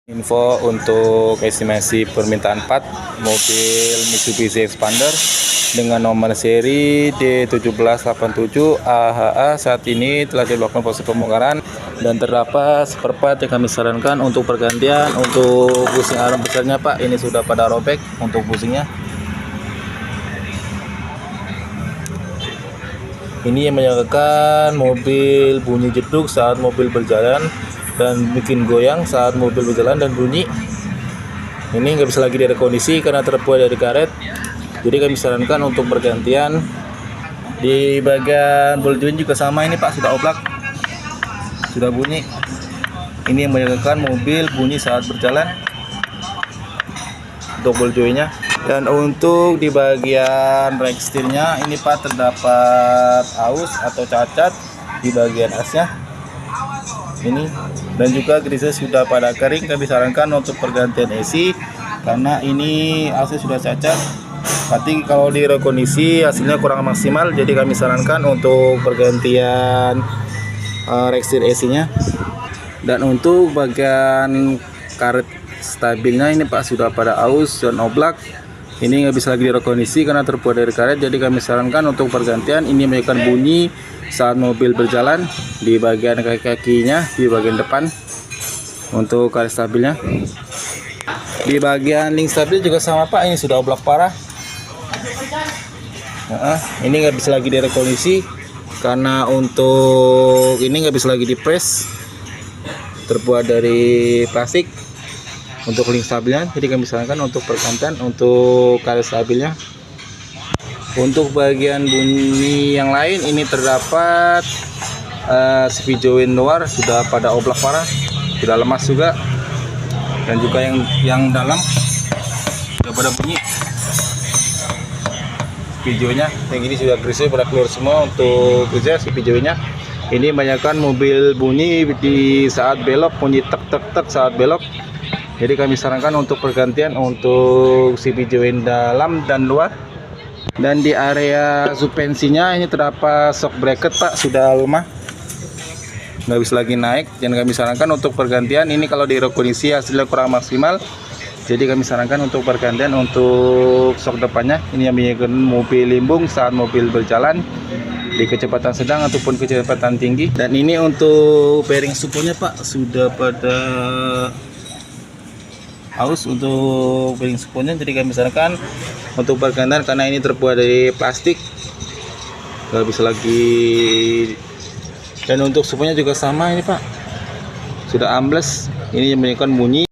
Info untuk estimasi permintaan part mobil Mitsubishi Expander dengan nomor seri D1787 AHA saat ini telah dilakukan proses pembongkaran dan terdapat spare part yang kami sarankan untuk pergantian. Untuk busing arm besarnya Pak, ini sudah pada robek untuk busingnya. Ini yang menyebabkan mobil bunyi jeduk saat mobil berjalan dan bikin goyang saat mobil berjalan dan bunyi. Ini nggak bisa lagi direkondisi karena terbuat dari karet. Jadi kami sarankan untuk pergantian. Di bagian ball joint juga sama ini Pak, sudah oblak, sudah bunyi. Ini yang menyebabkan mobil bunyi saat berjalan untuk ball jointnya. Dan untuk di bagian rack setirnya ini Pak terdapat aus atau cacat di bagian asnya ini, dan juga grisnya sudah pada kering. Kami sarankan untuk pergantian AC karena ini AC sudah cacat. Tapi kalau di rekondisi hasilnya kurang maksimal, jadi kami sarankan untuk pergantian rack setir AC nya. Dan untuk bagian karet stabilnya ini Pak sudah pada aus dan oblak. Ini nggak bisa lagi direkondisi karena terbuat dari karet, jadi kami sarankan untuk pergantian. Ini menyebabkan bunyi saat mobil berjalan di bagian kaki-kakinya di bagian depan untuk karet stabilnya. Di bagian link stabil juga sama Pak, ini sudah oblak parah. Ini nggak bisa lagi direkondisi karena untuk ini nggak bisa lagi dipres, terbuat dari plastik untuk link stabilnya, jadi kami sarankan untuk pergantian untuk karet stabilnya. Untuk bagian bunyi yang lain ini terdapat speed joint luar sudah pada oblak parah, sudah lemas juga, dan juga yang dalam sudah pada bunyi. Speed jointnya yang ini sudah grisnya pada keluar semua. Untuk grisnya speed jointnya ini banyakkan mobil bunyi di saat belok, bunyi tek tek tek saat belok. Jadi kami sarankan untuk pergantian untuk speed joint dalam dan luar. Dan di area suspensinya ini terdapat shock bracket Pak, sudah lemah, nggak bisa lagi naik. Dan kami sarankan untuk pergantian. Ini kalau di rekondisi hasilnya kurang maksimal, jadi kami sarankan untuk pergantian untuk shock depannya. Ini yang menyebabkan mobil limbung saat mobil berjalan di kecepatan sedang ataupun kecepatan tinggi. Dan ini untuk bearing suponya Pak sudah pada aus untuk bearing suponya, jadi kami sarankan untuk pergantian karena ini terbuat dari plastik, nggak bisa lagi. Dan untuk suponya juga sama ini Pak, sudah ambles. Ini yang menyebabkan bunyi.